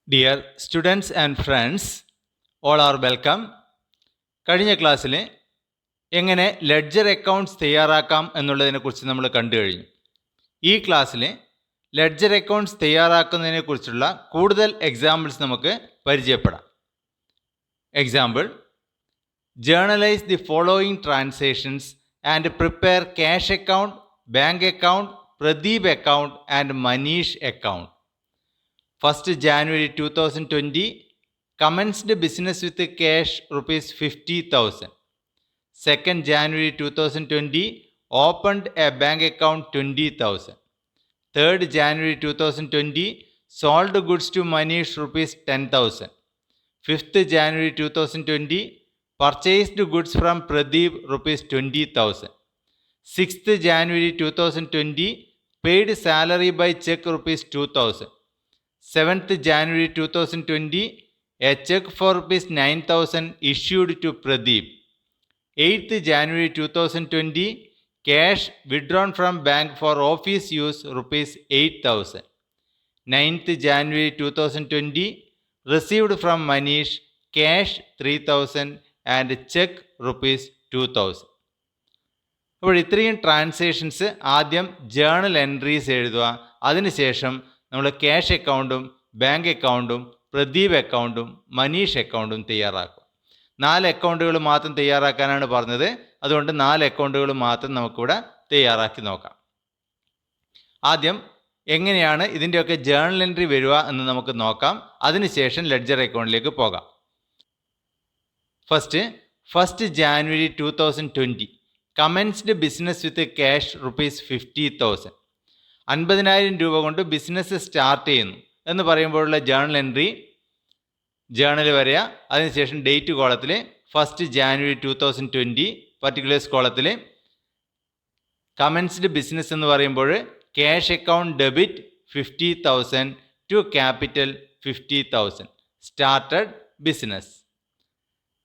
Dear students and friends, all are welcome. കഴിഞ്ഞ ക്ലാസ്സിൽ എങ്ങനെ ലെഡ്ജർ അക്കൗണ്ട്സ് തയ്യാറാക്കാം എന്നുള്ളതിനെക്കുറിച്ച് നമ്മൾ കണ്ടു കഴിഞ്ഞു. ഈ ക്ലാസ്സിൽ ലെഡ്ജർ അക്കൗണ്ട്സ് തയ്യാറാക്കുന്നതിനെക്കുറിച്ചുള്ള കൂടുതൽ എക്സാമ്പിൾസ് നമുക്ക് പരിചയപ്പെടാം. Example: journalise the following transactions and prepare cash account, bank account, Pradeep account and Manish account. 1st January 2020, commenced business with cash rupees 50,000. 2nd January 2020, opened a bank account 20,000. 3rd January 2020, sold goods to Manish rupees 10,000. 5th January 2020, purchased goods from Pradeep rupees 20,000. 6th January 2020, paid salary by check rupees 2,000. 7th January 2020, a check for rupees 9,000 issued to Pradeep. 8th January 2020, cash withdrawn from bank for office use rupees 8,000. 9th January 2020, received from Manish cash 3,000 and check rupees 2,000. അപ്പോൾ ഇത്രയും transactions ആദ്യം journal entries എഴുതുക. അതിനുശേഷം നമ്മൾ cash അക്കൗണ്ടും bank അക്കൗണ്ടും പ്രദീപ് അക്കൗണ്ടും മനീഷ് അക്കൗണ്ടും തയ്യാറാക്കും. 4 അക്കൗണ്ടുകൾ മാത്രം തയ്യാറാക്കാനാണ് പറഞ്ഞത്. അതുകൊണ്ട് 4 അക്കൗണ്ടുകൾ മാത്രം നമുക്കിവിടെ തയ്യാറാക്കി നോക്കാം. ആദ്യം എങ്ങനെയാണ് ഇതിൻ്റെയൊക്കെ ജേണൽ എൻട്രി വരിക എന്ന് നമുക്ക് നോക്കാം. അതിനുശേഷം ലെഡ്ജർ അക്കൗണ്ടിലേക്ക് പോകാം. First January 2020, commenced business with cash rupees 50,000. 50,000 രൂപ കൊണ്ട് ബിസിനസ് സ്റ്റാർട്ട് ചെയ്യുന്നു എന്ന് പറയുമ്പോഴുള്ള ജേണൽ എൻട്രി, ജേണൽ വരിക. അതിനുശേഷം ഡേറ്റ് കോളത്തിൽ 1st January 2020, പർട്ടിക്കുലേഴ്സ് കോളത്തിൽ കമൻസ്ഡ് ബിസിനസ് എന്ന് പറയുമ്പോൾ cash account debit 50,000 to capital 50,000, started business.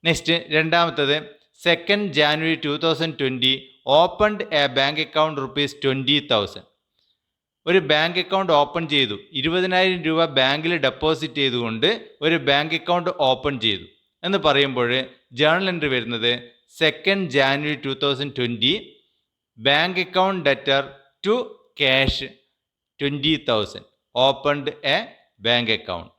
Next രണ്ടാമത്തത് 2nd January 2020, opened a bank account rupees 20,000. ഒരു ബാങ്ക് അക്കൗണ്ട് ഓപ്പൺ ചെയ്തു. 20,000 രൂപ ബാങ്കിൽ ഡെപ്പോസിറ്റ് ചെയ്തുകൊണ്ട് ഒരു ബാങ്ക് അക്കൗണ്ട് ഓപ്പൺ ചെയ്തു എന്ന് പറയുമ്പോൾ ജേണൽ എൻട്രി വരുന്നത് 2nd January 2020, bank account debtor to cash 20,000, opened a bank account.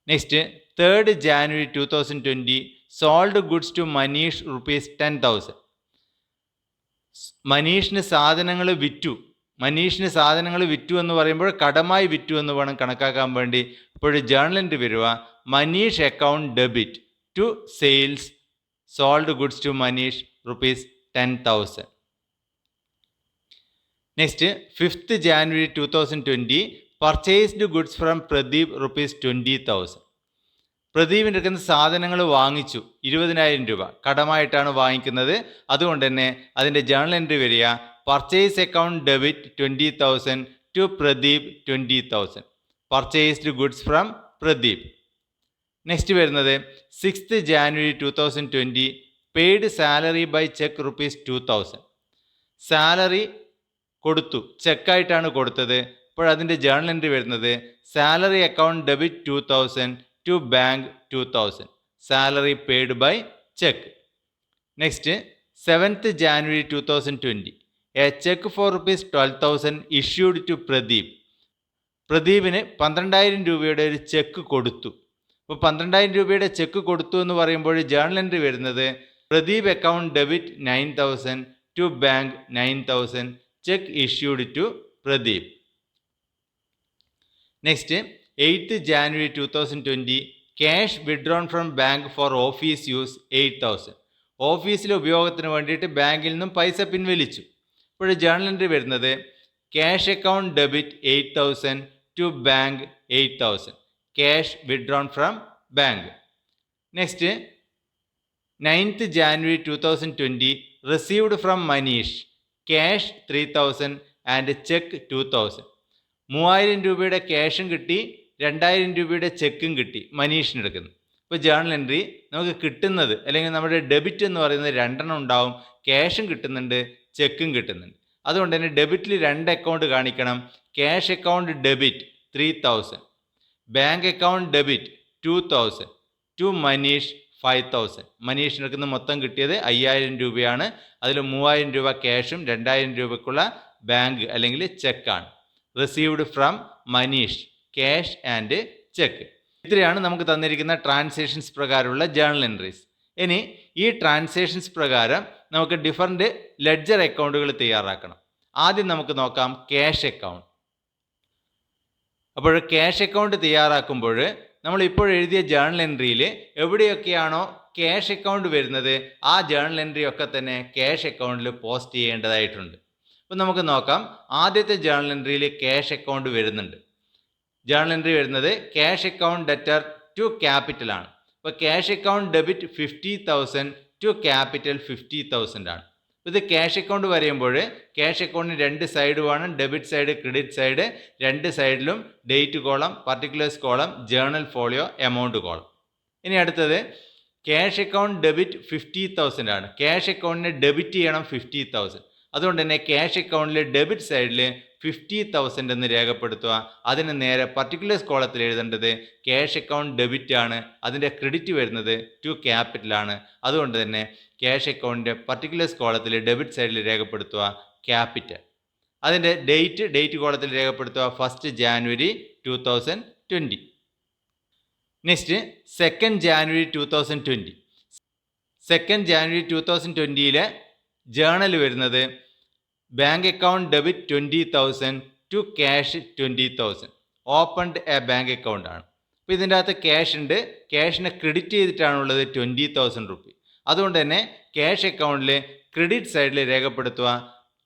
Next 3rd January 2020, sold goods to Manish rupees 10,000. മനീഷിന് സാധനങ്ങൾ വിറ്റു. മനീഷിന് സാധനങ്ങൾ വിറ്റു എന്ന് പറയുമ്പോൾ കടമായി വിറ്റു എന്ന് വേണം കണക്കാക്കാൻ വേണ്ടി. അപ്പോൾ ജേണൽ എൻട്രി വരിക Manish account debit to sales, sold goods to Manish rupees 10,000. Next 5th January 2020, purchased goods from Pradeep rupees 20,000. പ്രദീപിൻ്റെ അടുക്കുന്ന സാധനങ്ങൾ വാങ്ങിച്ചു. 20,000 രൂപ കടമായിട്ടാണ് വാങ്ങിക്കുന്നത്. അതുകൊണ്ട് തന്നെ അതിൻ്റെ ജേണൽ എൻട്രി വരിക purchase account debit 20,000 to Pradeep 20,000, purchased goods from Pradeep. Next വരുന്നത് 6th January 2020, paid salary by cheque rupees 2,000. Salary കൊടുത്തു, ചെക്കായിട്ടാണ് കൊടുത്തത്. അപ്പോൾ അതിൻ്റെ ജേണൽ എൻട്രി വരുന്നത് salary account debit 2,000 to bank 2,000, salary paid by cheque. Next 7th January 2020, a cheque for rupees 12,000 issued to Pradeep. പ്രദീപിന് 12,000 രൂപയുടെ ഒരു ചെക്ക് കൊടുത്തു. അപ്പോൾ 12,000 രൂപയുടെ ചെക്ക് കൊടുത്തു എന്ന് പറയുമ്പോൾ ജേണൽ എൻട്രി വരുന്നത് Pradeep account debit 9,000 to bank 9,000, cheque issued to Pradeep. Next 8th January 2020, cash withdrawn from bank for office use 8,000. ഓഫീസിലെ ഉപയോഗത്തിന് വേണ്ടിയിട്ട് ബാങ്കിൽ നിന്നും പൈസ പിൻവലിച്ചു. ഇപ്പോൾ ജേണൽ എൻട്രി വരുന്നത് cash account debit 8,000 to bank 8,000, cash withdrawn from bank. Next 9th January 2020, received from Manish cash 3,000 and cheque 2,000. 3,000 രൂപയുടെ ക്യാഷും കിട്ടി, 2,000 രൂപയുടെ ചെക്കും കിട്ടി മനീഷിന് എടുക്കുന്നത്. ഇപ്പോൾ ജേണൽ എൻട്രി നമുക്ക് കിട്ടുന്നത് അല്ലെങ്കിൽ നമ്മുടെ ഡെബിറ്റ് എന്ന് പറയുന്നത് 2 ഉണ്ടാവും. ക്യാഷും കിട്ടുന്നുണ്ട്, ചെക്കും കിട്ടുന്നുണ്ട്. അതുകൊണ്ട് തന്നെ ഡെബിറ്റിൽ 2 അക്കൗണ്ട് കാണിക്കണം. Cash account debit 3,000, bank account debit 2000 to Manish 5000. മനീഷിന് എടുക്കുന്ന മൊത്തം കിട്ടിയത് 5000 രൂപയാണ്. അതിൽ 3000 രൂപ ക്യാഷും 2000 രൂപയ്ക്കുള്ള ബാങ്ക് അല്ലെങ്കിൽ ചെക്കാണ്. Received from Manish cash and cheque. ഇത്രയാണ് നമുക്ക് തന്നിരിക്കുന്ന ട്രാൻസാക്ഷൻസ് പ്രകാരമുള്ള ജേണൽ എൻട്രീസ്. ഇനി ഈ ട്രാൻസാക്ഷൻസ് പ്രകാരം നമുക്ക് ഡിഫറൻറ്റ് ലെഡ്ജർ അക്കൗണ്ടുകൾ തയ്യാറാക്കണം. ആദ്യം നമുക്ക് നോക്കാം ക്യാഷ് അക്കൗണ്ട്. അപ്പോൾ ക്യാഷ് അക്കൗണ്ട് തയ്യാറാക്കുമ്പോൾ നമ്മൾ ഇപ്പോൾ എഴുതിയ ജേണൽ എൻട്രിയിൽ എവിടെയൊക്കെയാണോ ക്യാഷ് അക്കൗണ്ട് വരുന്നത് ആ ജേണൽ എൻട്രി ഒക്കെ തന്നെ ക്യാഷ് അക്കൗണ്ടിൽ പോസ്റ്റ് ചെയ്യേണ്ടതായിട്ടുണ്ട്. അപ്പോൾ നമുക്ക് നോക്കാം. ആദ്യത്തെ ജേണൽ എൻട്രിയിൽ ക്യാഷ് അക്കൗണ്ട് വരുന്നുണ്ട്. ജേണൽ എൻട്രി വരുന്നത് cash account debtor to capital ആണ്. അപ്പോൾ cash account debit 50,000 to capital 50,000 ആണ്. ഇത് ക്യാഷ് അക്കൗണ്ട് വരയുമ്പോൾ ക്യാഷ് അക്കൗണ്ടിന് രണ്ട് സൈഡ് വേണം, ഡെബിറ്റ് സൈഡ് ക്രെഡിറ്റ് സൈഡ്. രണ്ട് സൈഡിലും date column, particulars column, journal folio, amount column. ഇനി അടുത്തത് ക്യാഷ് അക്കൗണ്ട് ഡെബിറ്റ് 50,000 ആണ്. ക്യാഷ് അക്കൗണ്ടിന് ഡെബിറ്റ് ചെയ്യണം 50,000. അതുകൊണ്ട് തന്നെ ക്യാഷ് അക്കൗണ്ടിൽ ഡെബിറ്റ് സൈഡിൽ 50,000 എന്ന് രേഖപ്പെടുത്തുക. അതിന് നേരെ പർട്ടിക്കുലേഴ്സ് കോളത്തിൽ എഴുതേണ്ടത് ക്യാഷ് അക്കൗണ്ട് ഡെബിറ്റ് ആണ്, അതിൻ്റെ ക്രെഡിറ്റ് വരുന്നത് ടു ക്യാപിറ്റൽ ആണ്. അതുകൊണ്ട് തന്നെ ക്യാഷ് അക്കൗണ്ടിൻ്റെ പർട്ടിക്കുലേഴ്സ് കോളത്തിൽ ഡെബിറ്റ് സൈഡിൽ രേഖപ്പെടുത്തുക ക്യാപിറ്റൽ. അതിൻ്റെ ഡേറ്റ് കോളത്തിൽ രേഖപ്പെടുത്തുക 1 January 2020. Next 2 January 2020. 2 January 2020 journal വരുന്നത് bank account debit 20,000 to cash 20,000. Opened a bank account ആണ്. അപ്പോൾ ഇതിൻ്റെ അകത്ത് ക്യാഷ് ഉണ്ട്, ക്യാഷിനെ ക്രെഡിറ്റ് ചെയ്തിട്ടാണുള്ളത് 20,000 റുപ്പി. അതുകൊണ്ട് തന്നെ ക്യാഷ് അക്കൗണ്ടിൽ ക്രെഡിറ്റ് സൈഡിൽ രേഖപ്പെടുത്തുക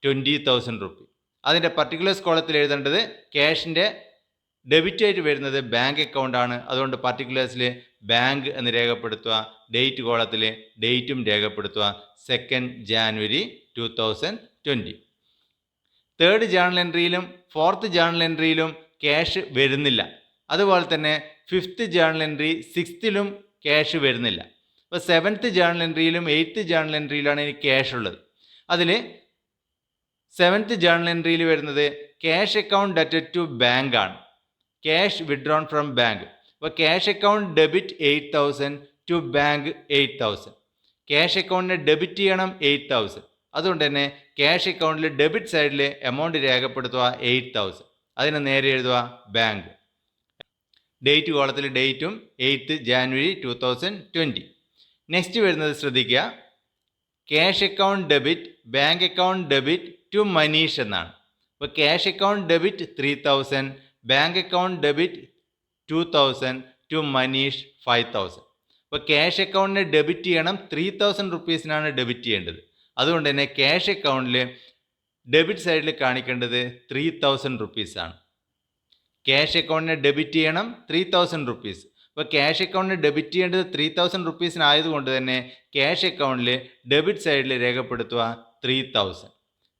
20,000 റുപ്പി. അതിൻ്റെ പർട്ടിക്കുലേഴ്സ് കോളത്തിൽ എഴുതേണ്ടത് ക്യാഷിൻ്റെ ഡെബിറ്റ് ആയിട്ട് വരുന്നത് ബാങ്ക് അക്കൗണ്ട് ആണ്. അതുകൊണ്ട് പർട്ടിക്കുലേഴ്സിൽ ബാങ്ക് എന്ന് രേഖപ്പെടുത്തുക. ഡേറ്റ് കോളത്തിൽ ഡേറ്റും രേഖപ്പെടുത്തുക 2 ജാനുവരി 2020. 3rd ജേണൽ എൻട്രിയിലും 4th ജേണൽ എൻട്രിയിലും ക്യാഷ് വരുന്നില്ല. അതുപോലെ തന്നെ 5th journal entry 6th cash വരുന്നില്ല. അപ്പോൾ 7th ജേണൽ എൻട്രിയിലും 8th ജേണൽ എൻട്രിയിലാണ് ഇനി ക്യാഷ് ഉള്ളത്. അതിൽ 7th ജേണൽ എൻട്രിയിൽ വരുന്നത് ക്യാഷ് അക്കൗണ്ട് ഡെറ്റഡ് ടു ബാങ്ക് ആണ്, ക്യാഷ് വിഡ്രോൺ ഫ്രം ബാങ്ക്. അപ്പോൾ cash account debit 8,000 to bank 8,000. Cash അക്കൗണ്ടിനെ ഡെബിറ്റ് ചെയ്യണം 8,000. അതുകൊണ്ട് തന്നെ ക്യാഷ് അക്കൗണ്ടിൽ ഡെബിറ്റ് സൈഡിൽ എമൗണ്ട് രേഖപ്പെടുത്തുക 8,000. അതിന് നേരെ എഴുതുക ബാങ്ക്. ഡേറ്റ് കോളത്തിൽ ഡേറ്റും 8 ജാനുവരി 2020. നെക്സ്റ്റ് വരുന്നത് ശ്രദ്ധിക്കുക, cash account debit bank account debit to Manish എന്നാണ്. അപ്പോൾ cash account debit 3,000, bank account debit 2,000 to Manish 5,000. അപ്പോൾ ക്യാഷ് അക്കൗണ്ടിനെ ഡെബിറ്റ് ചെയ്യണം 3,000 റുപ്പീസിനാണ് ഡെബിറ്റ് ചെയ്യേണ്ടത്. അതുകൊണ്ട് തന്നെ ക്യാഷ് അക്കൗണ്ടിൽ ഡെബിറ്റ് സൈഡിൽ കാണിക്കേണ്ടത് 3,000 റുപ്പീസാണ്. ക്യാഷ് അക്കൗണ്ടിനെ ഡെബിറ്റ് ചെയ്യണം 3,000 റുപ്പീസ്. അപ്പോൾ ക്യാഷ് അക്കൗണ്ടിന് ഡെബിറ്റ് ചെയ്യേണ്ടത് 3,000 റുപ്പീസിനായതുകൊണ്ട് തന്നെ ക്യാഷ് അക്കൗണ്ടിൽ ഡെബിറ്റ് സൈഡിൽ രേഖപ്പെടുത്തുക 3,000.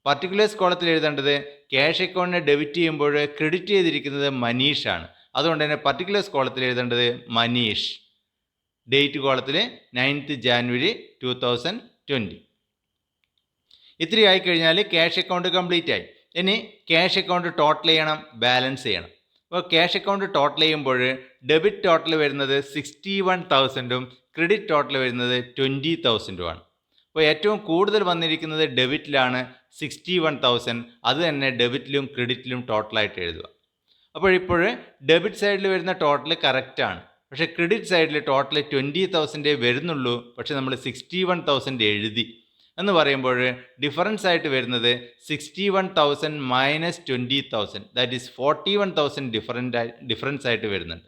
പർട്ടിക്കുലേഴ്സ് കോളത്തിൽ എഴുതേണ്ടത് ക്യാഷ് അക്കൗണ്ടിനെ ഡെബിറ്റ് ചെയ്യുമ്പോൾ ക്രെഡിറ്റ് ചെയ്തിരിക്കുന്നത് മനീഷാണ്. അതുകൊണ്ട് തന്നെ പർട്ടിക്കുലേഴ്സ് കോളത്തിൽ എഴുതേണ്ടത് മനീഷ്. ഡേറ്റ് കോളത്തിൽ 9th ജാനുവരി 2020. ഇത്രയും ആയിക്കഴിഞ്ഞാൽ ക്യാഷ് അക്കൗണ്ട് കംപ്ലീറ്റ് ആയി. ഇനി ക്യാഷ് അക്കൗണ്ട് ടോട്ടൽ ചെയ്യണം, ബാലൻസ് ചെയ്യണം. അപ്പോൾ ക്യാഷ് അക്കൗണ്ട് ടോട്ടൽ ചെയ്യുമ്പോൾ ഡെബിറ്റ് ടോട്ടൽ വരുന്നത് 61,000ഉം ക്രെഡിറ്റ് ടോട്ടൽ വരുന്നത് 20,000ഉമാണ്. അപ്പോൾ ഏറ്റവും കൂടുതൽ വന്നിരിക്കുന്നത് ഡെബിറ്റിലാണ് 61,000. അത് തന്നെ ഡെബിറ്റിലും ക്രെഡിറ്റിലും ടോട്ടലായിട്ട് എഴുതുക. അപ്പോൾ ഡെബിറ്റ് സൈഡിൽ വരുന്ന ടോട്ടൽ കറക്റ്റാണ്, പക്ഷേ ക്രെഡിറ്റ് സൈഡിൽ ടോട്ടൽ 20,000 വരുന്നുള്ളൂ. പക്ഷേ നമ്മൾ 61,000 എഴുതി എന്ന് പറയുമ്പോൾ ഡിഫറൻസ് ആയിട്ട് വരുന്നത് 61,000 മൈനസ് 20,000, ദാറ്റ് ഈസ് 41,000 ഡിഫറൻസ് ആയിട്ട് വരുന്നുണ്ട്.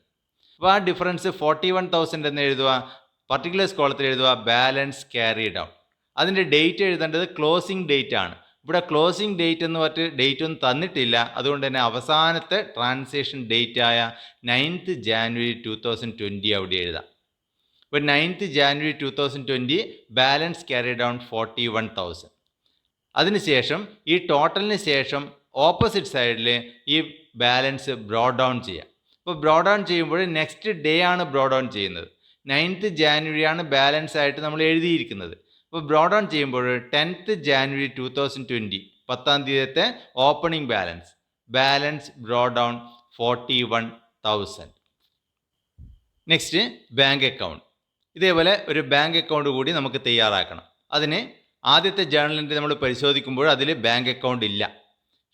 അപ്പോൾ ആ ഡിഫറൻസ് 41,000 എന്ന് എഴുതുക. പർട്ടിക്കുലേഴ്സ് കോളത്തിൽ എഴുതുക ബാലൻസ് ക്യാരിഡ് ഔട്ട്. അതിൻ്റെ ഡേറ്റ് എഴുതേണ്ടത് ക്ലോസിംഗ് ഡേറ്റ് ആണ്. ഇവിടെ ക്ലോസിംഗ് ഡേറ്റ് എന്ന് പറഞ്ഞിട്ട് ഡേറ്റ് ഒന്നും തന്നിട്ടില്ല. അതുകൊണ്ട് തന്നെ അവസാനത്തെ ട്രാൻസാക്ഷൻ ഡേറ്റ് ആയ 9th ജാനുവരി 2020 അവിടെ എഴുതാം. അപ്പോൾ 9th January 2020 balance carry down 41,000. അതിനുശേഷം ഈ ടോട്ടലിന് ശേഷം ഓപ്പോസിറ്റ് സൈഡിൽ ഈ ബാലൻസ് ബ്രോ ഡൗൺ ചെയ്യാം. അപ്പോൾ ബ്രോ ഡൗൺ ചെയ്യുമ്പോൾ നെക്സ്റ്റ് ഡേ ആണ് ബ്രോ ഡൗൺ ചെയ്യുന്നത്. 9th ജാനുവരിയാണ് ബാലൻസ് ആയിട്ട് നമ്മൾ എഴുതിയിരിക്കുന്നത്. അപ്പോൾ ബ്രോ ഡൗൺ ചെയ്യുമ്പോൾ 10th ജാനുവരി 2020 10ാം തീയതിത്തെ opening balance brought down 41,000. Next bank account. ഇതേപോലെ ഒരു ബാങ്ക് അക്കൗണ്ട് കൂടി നമുക്ക് തയ്യാറാക്കണം. അതിന് ആദ്യത്തെ ജേണൽ എൻട്രി നമ്മൾ പരിശോധിക്കുമ്പോൾ അതിൽ ബാങ്ക് അക്കൗണ്ട് ഇല്ല.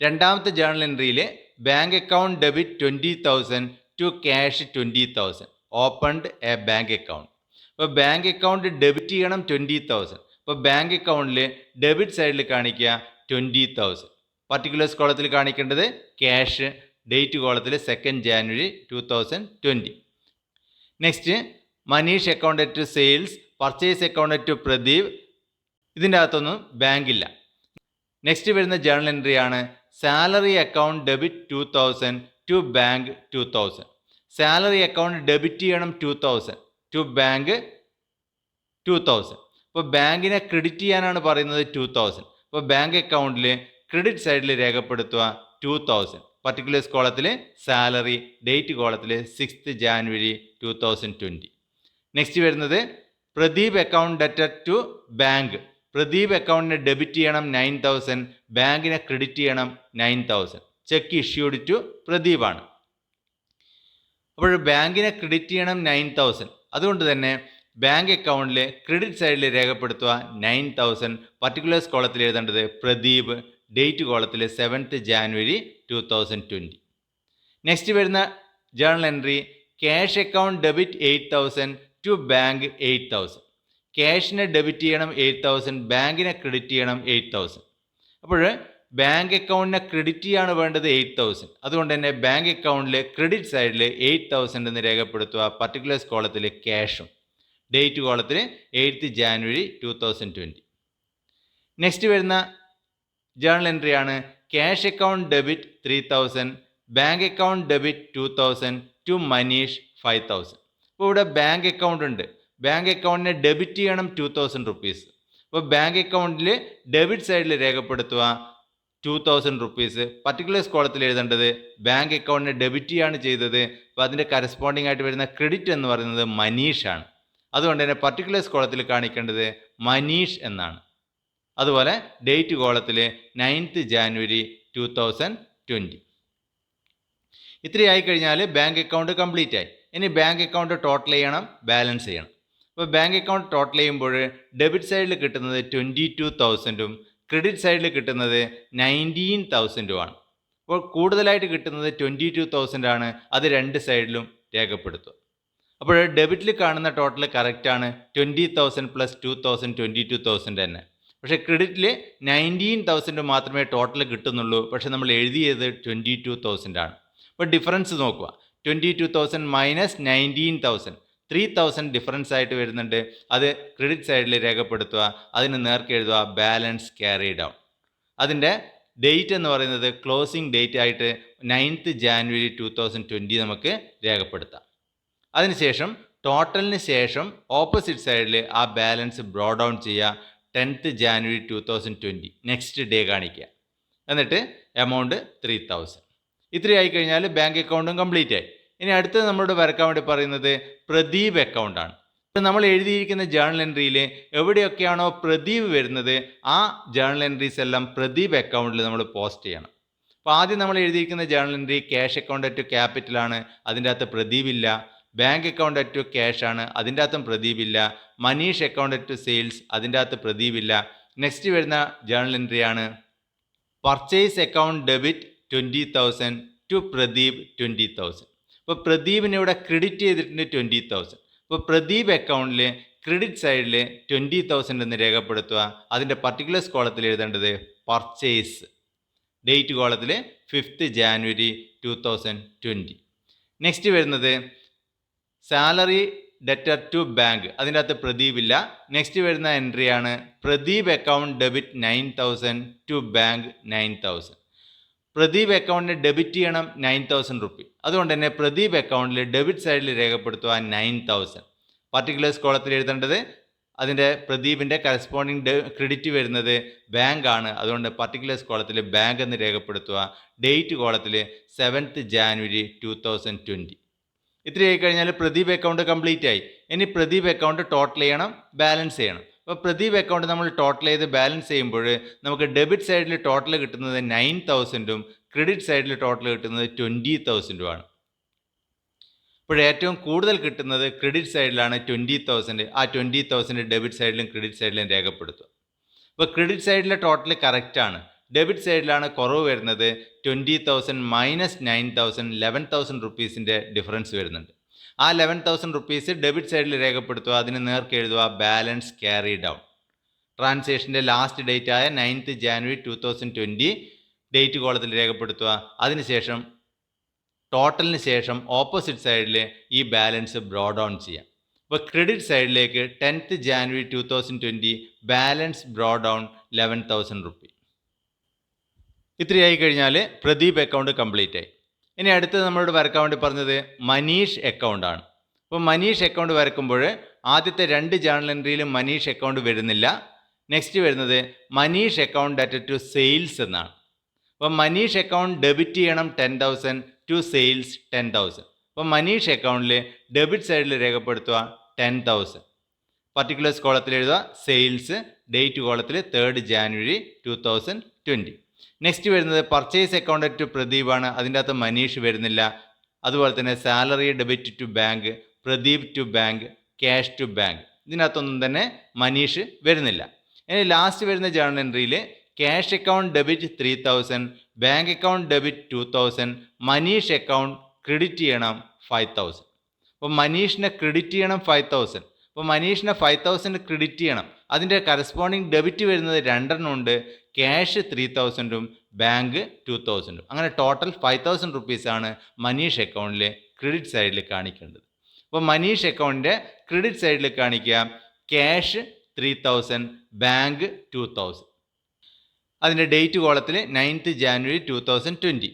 രണ്ടാമത്തെ ജേണൽ എൻട്രിയിൽ bank account debit 20,000 to cash 20,000 opened a bank account. അപ്പോൾ ബാങ്ക് അക്കൗണ്ട് ഡെബിറ്റ് ചെയ്യണം 20,000. അപ്പോൾ ബാങ്ക് അക്കൗണ്ടിൽ ഡെബിറ്റ് സൈഡിൽ കാണിക്കുക 20,000. പർട്ടിക്കുലേഴ്സ് കോളത്തിൽ കാണിക്കേണ്ടത് ക്യാഷ്, ഡേറ്റ് കോളത്തിൽ 2 January 2020. Next Manish accounted to sales, purchase accounted to Pradeep. ഇതിൻ്റെ അകത്തൊന്നും ബാങ്കില്ല. നെക്സ്റ്റ് വരുന്ന ജേണൽ എൻട്രി ആണ് salary account debit 2,000 to bank 2,000. Salary account debit ചെയ്യണം 2,000 ടു ബാങ്ക് 2,000. അപ്പോൾ ബാങ്കിനെ ക്രെഡിറ്റ് ചെയ്യാനാണ് പറയുന്നത് 2,000. അപ്പോൾ ബാങ്ക് അക്കൗണ്ടിൽ ക്രെഡിറ്റ് സൈഡിൽ രേഖപ്പെടുത്തുക 2,000. പർട്ടിക്കുലേഴ്സ് കോളത്തിൽ സാലറി, ഡേറ്റ് കോളത്തിൽ 6 January 2020. നെക്സ്റ്റ് വരുന്നത് Pradeep account debtor to bank. Pradeep അക്കൗണ്ടിനെ ഡെബിറ്റ് ചെയ്യണം 9,000, ബാങ്കിനെ ക്രെഡിറ്റ് ചെയ്യണം 9,000. ചെക്ക് ഇഷ്യൂഡ് ടു പ്രദീപാണ്. അപ്പോൾ ബാങ്കിനെ ക്രെഡിറ്റ് ചെയ്യണം 9,000. അതുകൊണ്ട് തന്നെ ബാങ്ക് അക്കൗണ്ടിൽ ക്രെഡിറ്റ് സൈഡിൽ രേഖപ്പെടുത്തുക 9,000. പർട്ടിക്കുലേഴ്സ് കോളത്തിൽ എഴുതേണ്ടത് പ്രദീപ്, ഡേറ്റ് കോളത്തിൽ 7 January 2020. നെക്സ്റ്റ് വരുന്ന journal entry cash account debit 8,000 to bank 8,000. ക്യാഷിനെ ഡെബിറ്റ് ചെയ്യണം 8,000, ബാങ്കിനെ ക്രെഡിറ്റ് ചെയ്യണം 8,000. അപ്പോൾ ബാങ്ക് അക്കൗണ്ടിനെ ക്രെഡിറ്റ് ചെയ്യാണ് വേണ്ടത് 8,000. അതുകൊണ്ട് തന്നെ ബാങ്ക് അക്കൗണ്ടിൽ ക്രെഡിറ്റ് സൈഡിൽ 8,000 എന്ന് രേഖപ്പെടുത്തുക. പർട്ടിക്കുലേഴ്സ് കോളത്തിൽ ക്യാഷും, ഡേറ്റ് കോളത്തിൽ 8 January 2020. നെക്സ്റ്റ് വരുന്ന ജേണൽ എൻട്രി ആണ് cash account debit 3,000, bank account debit 2,000 to Manish 5,000. അപ്പോൾ ഇവിടെ ബാങ്ക് അക്കൗണ്ട് ഉണ്ട്. ബാങ്ക് അക്കൗണ്ടിനെ ഡെബിറ്റ് ചെയ്യണം 2,000 rupees. അപ്പോൾ ബാങ്ക് അക്കൗണ്ടിൽ ഡെബിറ്റ് സൈഡിൽ രേഖപ്പെടുത്തുക 2,000 rupees. പർട്ടിക്കുലേഴ്സ് കോളത്തിൽ എഴുതേണ്ടത് ബാങ്ക് അക്കൗണ്ടിനെ ഡെബിറ്റ് ചെയ്യാണ് ചെയ്തത്. അപ്പോൾ അതിൻ്റെ കറസ്പോണ്ടിങ് ആയിട്ട് വരുന്ന ക്രെഡിറ്റ് എന്ന് പറയുന്നത് മനീഷാണ്. അതുകൊണ്ട് തന്നെ പർട്ടിക്കുലേഴ്സ് കോളത്തിൽ കാണിക്കേണ്ടത് മനീഷ് എന്നാണ്. അതുപോലെ ഡേറ്റ് കോളത്തിൽ 9 January 2020. ഇത്രയായി കഴിഞ്ഞാൽ ബാങ്ക് അക്കൗണ്ട് കംപ്ലീറ്റ് ആയി. ഇനി ബാങ്ക് അക്കൗണ്ട് ടോട്ടൽ ചെയ്യണം, ബാലൻസ് ചെയ്യണം. അപ്പോൾ ബാങ്ക് അക്കൗണ്ട് ടോട്ടൽ ചെയ്യുമ്പോൾ ഡെബിറ്റ് സൈഡിൽ കിട്ടുന്നത് 22,000ഉം ക്രെഡിറ്റ് സൈഡിൽ കിട്ടുന്നത് 19,000ഉമാണ്. അപ്പോൾ കൂടുതലായിട്ട് കിട്ടുന്നത് 22,000 ആണ്. അത് രണ്ട് സൈഡിലും രേഖപ്പെടുത്തുക. അപ്പോൾ ഡെബിറ്റിൽ കാണുന്ന ടോട്ടൽ കറക്റ്റാണ്. 20,000 പ്ലസ് 2,000 22,000 തന്നെ. പക്ഷേ ക്രെഡിറ്റിൽ 19,000 മാത്രമേ ടോട്ടൽ കിട്ടുന്നുള്ളൂ. പക്ഷേ നമ്മൾ എഴുതിയത് 22,000 ആണ്. അപ്പോൾ ഡിഫറൻസ് നോക്കുക. 22,000 മൈനസ് 19,000, 3,000 ഡിഫറൻസ് ആയിട്ട് വരുന്നുണ്ട്. അത് ക്രെഡിറ്റ് സൈഡിൽ രേഖപ്പെടുത്തുക. അതിന് നേർക്ക് എഴുതുക ബാലൻസ് ക്യാരി ഡൗൺ. അതിൻ്റെ ഡേറ്റ് എന്ന് പറയുന്നത് ക്ലോസിംഗ് ഡേറ്റ് ആയിട്ട് 9 January 2020 നമുക്ക് രേഖപ്പെടുത്താം. അതിനുശേഷം ടോട്ടലിന് ശേഷം ഓപ്പോസിറ്റ് സൈഡിൽ ആ ബാലൻസ് ബ്രോ ഡൗൺ ചെയ്യുക. 10 January 2020 നെക്സ്റ്റ് ഡേ കാണിക്കുക. എന്നിട്ട് എമൗണ്ട് 3,000. ഇത്രയായി കഴിഞ്ഞാൽ ബാങ്ക് അക്കൗണ്ടും കംപ്ലീറ്റ് ആയി. ഇനി അടുത്തത് നമ്മളോട് വരക്കാൻ വേണ്ടി പറയുന്നത് പ്രദീപ് അക്കൗണ്ടാണ്. ഇപ്പം നമ്മൾ എഴുതിയിരിക്കുന്ന ജേണൽ എൻട്രിയിൽ എവിടെയൊക്കെയാണോ പ്രദീപ് വരുന്നത് ആ ജേണൽ എൻട്രീസ് എല്ലാം പ്രദീപ് അക്കൗണ്ടിൽ നമ്മൾ പോസ്റ്റ് ചെയ്യണം. അപ്പോൾ ആദ്യം നമ്മൾ എഴുതിയിരിക്കുന്ന journal entry cash account at ക്യാപിറ്റലാണ്. അതിൻ്റെ അകത്ത് പ്രദീപ് ഇല്ല. ബാങ്ക് അക്കൗണ്ട് അറ്റ് ക്യാഷ് ആണ്. അതിൻ്റെ അകത്തും പ്രദീപ് ഇല്ല. മനീഷ് അക്കൗണ്ട് അറ്റ് സെയിൽസ്, അതിൻ്റെ അകത്ത് പ്രദീപ് ഇല്ല. നെക്സ്റ്റ് വരുന്ന ജേണൽ എൻട്രി ആണ് purchase account debit 20,000 to Pradeep 20,000. അപ്പോൾ പ്രദീപിന് ഇവിടെ ക്രെഡിറ്റ് ചെയ്തിട്ടുണ്ട് 20,000. അപ്പോൾ പ്രദീപ് അക്കൗണ്ടിൽ ക്രെഡിറ്റ് സൈഡിൽ 20,000 എന്ന് രേഖപ്പെടുത്തുക. അതിൻ്റെ പർട്ടിക്കുലേഴ്സ് കോളത്തിൽ എഴുതേണ്ടത് പർച്ചേസ്, ഡേറ്റ് കോളത്തിൽ 5 January 2020. നെക്സ്റ്റ് വരുന്നത് സാലറി ഡെറ്റർ ടു ബാങ്ക്, അതിൻ്റെ അകത്ത് പ്രദീപ് ഇല്ല. നെക്സ്റ്റ് വരുന്ന എൻട്രിയാണ് Pradeep account debit 9,000 to bank 9,000. Pradeep അക്കൗണ്ടിന് ഡെബിറ്റ് ചെയ്യണം 9,000 റുപ്പി. അതുകൊണ്ട് തന്നെ പ്രദീപ് അക്കൗണ്ടിൽ ഡെബിറ്റ് സൈഡിൽ രേഖപ്പെടുത്തുക 9,000. പർട്ടിക്കുലേഴ്സ് കോളത്തിൽ എഴുതേണ്ടത് അതിൻ്റെ പ്രദീപിൻ്റെ കറസ്പോണ്ടിങ് ക്രെഡിറ്റ് വരുന്നത് ബാങ്ക് ആണ്. അതുകൊണ്ട് പർട്ടിക്കുലേഴ്സ് കോളത്തിൽ ബാങ്ക് എന്ന് രേഖപ്പെടുത്തുക. ഡേറ്റ് കോളത്തിൽ 7 January 2020. ഇത്രയായി കഴിഞ്ഞാൽ പ്രദീപ് അക്കൗണ്ട് കംപ്ലീറ്റ് ആയി. ഇനി പ്രദീപ് അക്കൗണ്ട് ടോട്ടൽ ചെയ്യണം, ബാലൻസ് ചെയ്യണം. അപ്പോൾ പ്രദീപ് അക്കൗണ്ട് നമ്മൾ ടോട്ടൽ ചെയ്ത് ബാലൻസ് ചെയ്യുമ്പോൾ നമുക്ക് ഡെബിറ്റ് സൈഡിൽ ടോട്ടൽ കിട്ടുന്നത് 9,000ഉം ക്രെഡിറ്റ് സൈഡിൽ ടോട്ടൽ കിട്ടുന്നത് 20,000ഉമാണ്. ഇപ്പോൾ ഏറ്റവും കൂടുതൽ കിട്ടുന്നത് ക്രെഡിറ്റ് സൈഡിലാണ് 20,000. ആ 20,000 ഡെബിറ്റ് സൈഡിലും ക്രെഡിറ്റ് സൈഡിലും രേഖപ്പെടുത്തുക. ഇപ്പോൾ ക്രെഡിറ്റ് സൈഡിലെ ടോട്ടൽ കറക്റ്റാണ്. ഡെബിറ്റ് സൈഡിലാണ് കുറവ് വരുന്നത്. 20,000 മൈനസ് 9,000 11,000 റുപ്പീസിൻ്റെ ഡിഫറൻസ് വരുന്നുണ്ട്. ആ 11,000 റുപ്പീസ് ഡെബിറ്റ് സൈഡിൽ രേഖപ്പെടുത്തുക. അതിന് നേർക്ക് എഴുതുക ബാലൻസ് ക്യാരി ഡൗൺ. ട്രാൻസാക്ഷൻ്റെ ലാസ്റ്റ് ഡേറ്റ് ആയ 9th January 2020 ഡേറ്റ് കോളത്തിൽ രേഖപ്പെടുത്തുക. അതിനുശേഷം ടോട്ടലിന് ശേഷം ഓപ്പോസിറ്റ് സൈഡിൽ ഈ ബാലൻസ് ബ്രോ ഡൗൺ ചെയ്യാം. ഇപ്പോൾ ക്രെഡിറ്റ് സൈഡിലേക്ക് 10th January 2020 balance brought down 11,000 rupee. ഇത്രയായി കഴിഞ്ഞാൽ പ്രദീപ് അക്കൗണ്ട് കംപ്ലീറ്റ് ആയി. ഇനി അടുത്തത് നമ്മളോട് വരക്കാൻ വേണ്ടി പറഞ്ഞത് മനീഷ് അക്കൗണ്ടാണ്. അപ്പോൾ മനീഷ് അക്കൗണ്ട് വരക്കുമ്പോൾ ആദ്യത്തെ 2 ജേണൽ എൻട്രിയിലും മനീഷ് അക്കൗണ്ട് വരുന്നില്ല. നെക്സ്റ്റ് വരുന്നത് Manish account data to sales എന്നാണ്. അപ്പോൾ മനീഷ് അക്കൗണ്ട് ഡെബിറ്റ് ചെയ്യണം 10,000 ടു സെയിൽസ് 10,000. അപ്പോൾ മനീഷ് അക്കൗണ്ടിൽ ഡെബിറ്റ് സൈഡിൽ രേഖപ്പെടുത്തുക 10,000. പർട്ടിക്കുലേഴ്സ് കോളത്തിൽ എഴുതുക സെയിൽസ്, ഡേറ്റ് കോളത്തിൽ 3rd January 2020. നെക്സ്റ്റ് വരുന്നത് പർച്ചേസ് അക്കൗണ്ട് ടു പ്രദീപാണ്. അതിൻ്റെ അകത്ത് മനീഷ് വരുന്നില്ല. അതുപോലെ തന്നെ salary debit to bank, Pradeep to bank, cash to bank. ഇതിനകത്തൊന്നും തന്നെ മനീഷ് വരുന്നില്ല. ഇനി ലാസ്റ്റ് വരുന്ന ജേണൽ എൻട്രിയിൽ cash account debit 3,000, bank account debit 2,000, Manish account credit ചെയ്യണം 5,000. അപ്പോൾ മനീഷിനെ ക്രെഡിറ്റ് ചെയ്യണം 5,000. അപ്പോൾ മനീഷിനെ 5,000 ക്രെഡിറ്റ് ചെയ്യണം. അതിൻ്റെ കറസ്പോണ്ടിങ് ഡെബിറ്റ് വരുന്നത് 2 ഉണ്ട്. ക്യാഷ് 3,000ഉം ബാങ്ക് 2,000ഉം. അങ്ങനെ ടോട്ടൽ 5,000 റുപ്പീസാണ് മനീഷ് അക്കൗണ്ടിൽ ക്രെഡിറ്റ് സൈഡിൽ കാണിക്കേണ്ടത്. അപ്പോൾ മനീഷ് അക്കൗണ്ടിൻ്റെ ക്രെഡിറ്റ് സൈഡിൽ കാണിക്കുക ക്യാഷ് 3,000, ബാങ്ക് 2,000. അതിൻ്റെ ഡേറ്റ് കോളത്തിൽ 9th January 2020.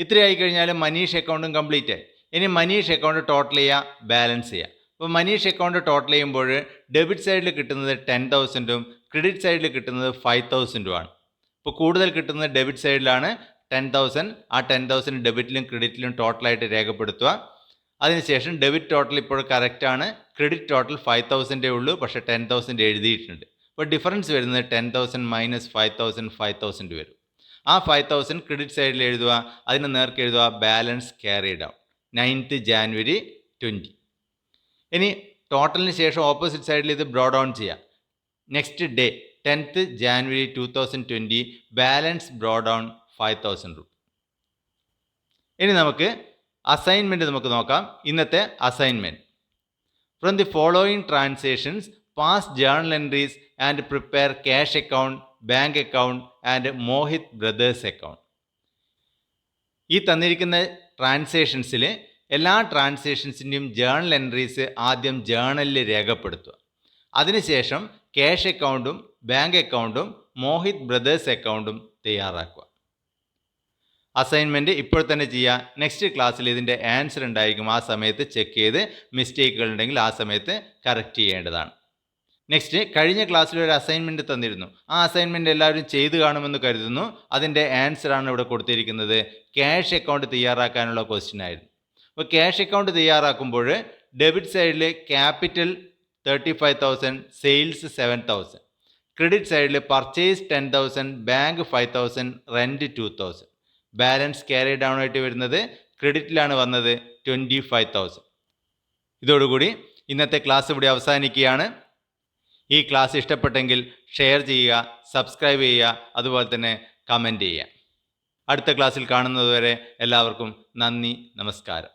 ഇത്രയായി കഴിഞ്ഞാൽ മനീഷ് അക്കൗണ്ടും കംപ്ലീറ്റ് ആയി. ഇനി മനീഷ് അക്കൗണ്ട് ടോട്ടൽ ചെയ്യുക, ബാലൻസ് ചെയ്യുക. അപ്പോൾ മനീഷ് അക്കൗണ്ട് ടോട്ടൽ ചെയ്യുമ്പോൾ ഡെബിറ്റ് സൈഡിൽ കിട്ടുന്നത് 10,000ഉം ക്രെഡിറ്റ് സൈഡിൽ കിട്ടുന്നത് 5,000ഉമാണ്. ഇപ്പോൾ കൂടുതൽ കിട്ടുന്നത് ഡെബിറ്റ് സൈഡിലാണ് 10,000. ആ 10,000 ഡെബിറ്റിലും ക്രെഡിറ്റിലും ടോട്ടലായിട്ട് രേഖപ്പെടുത്തുക. അതിനുശേഷം ഡെബിറ്റ് ടോട്ടൽ ഇപ്പോൾ കറക്റ്റാണ്. ക്രെഡിറ്റ് ടോട്ടൽ 5,000 ഉള്ളൂ, പക്ഷേ 10,000 എഴുതിയിട്ടുണ്ട്. അപ്പോൾ ഡിഫറൻസ് വരുന്നത് 10,000 മൈനസ് 5,000 5,000 വരും. ആ 5,000 ക്രെഡിറ്റ് സൈഡിൽ എഴുതുക. അതിന് നേർക്ക് എഴുതുക balance carry down 9th January 2020. ഇനി ടോട്ടലിന് ശേഷം ഓപ്പോസിറ്റ് സൈഡിൽ ഇത് ബ്രോ ഡൗൺ ചെയ്യാം. Next day 10th January 2020 balance brought down 5,000 rupee. ഇനി നമുക്ക് അസൈൻമെൻറ്റ് നമുക്ക് നോക്കാം. ഇന്നത്തെ assignment from the following transactions pass journal entries and prepare cash account, bank account and Mohit brothers account. ഈ തന്നിരിക്കുന്ന ട്രാൻസാക്ഷൻസിൽ എല്ലാ ട്രാൻസാക്ഷൻസിൻ്റെയും ജേണൽ എൻട്രീസ് ആദ്യം ജേണലിൽ രേഖപ്പെടുത്തുക. അതിനുശേഷം ക്യാഷ് അക്കൗണ്ടും ബാങ്ക് അക്കൗണ്ടും മോഹിത് ബ്രദേഴ്സ് അക്കൗണ്ടും തയ്യാറാക്കുക. അസൈൻമെൻറ്റ് ഇപ്പോൾ തന്നെ ചെയ്യുക. നെക്സ്റ്റ് ക്ലാസ്സിൽ ഇതിൻ്റെ ആൻസർ ഉണ്ടായിരിക്കും. ആ സമയത്ത് ചെക്ക് ചെയ്ത് മിസ്റ്റേക്കുകൾ ഉണ്ടെങ്കിൽ ആ സമയത്ത് കറക്റ്റ് ചെയ്യേണ്ടതാണ്. നെക്സ്റ്റ് കഴിഞ്ഞ ക്ലാസ്സിൽ ഒരു അസൈൻമെൻറ്റ് തന്നിരുന്നു. ആ അസൈൻമെൻറ്റ് എല്ലാവരും ചെയ്തു കാണുമെന്ന് കരുതുന്നു. അതിൻ്റെ ആൻസറാണ് ഇവിടെ കൊടുത്തിരിക്കുന്നത്. ക്യാഷ് അക്കൗണ്ട് തയ്യാറാക്കാനുള്ള ക്വസ്റ്റ്യൻ ആയിരുന്നു. അപ്പോൾ ക്യാഷ് അക്കൗണ്ട് തയ്യാറാക്കുമ്പോൾ ഡെബിറ്റ് സൈഡിൽ ക്യാപിറ്റൽ 35,000, സെയിൽസ് 7,000, ക്രെഡിറ്റ് സൈഡിൽ purchase 10,000, bank 5,000, rent 2,000. Balance carry down ആയിട്ട് വരുന്നത് ക്രെഡിറ്റിലാണ് വന്നത് 25,000. ഇതോടുകൂടി ഇന്നത്തെ ക്ലാസ് ഇവിടെ അവസാനിക്കുകയാണ്. ഈ ക്ലാസ് ഇഷ്ടപ്പെട്ടെങ്കിൽ ഷെയർ ചെയ്യുക, സബ്സ്ക്രൈബ് ചെയ്യുക, അതുപോലെ തന്നെ കമൻറ്റ് ചെയ്യുക. അടുത്ത ക്ലാസ്സിൽ കാണുന്നതുവരെ എല്ലാവർക്കും നന്ദി, നമസ്കാരം.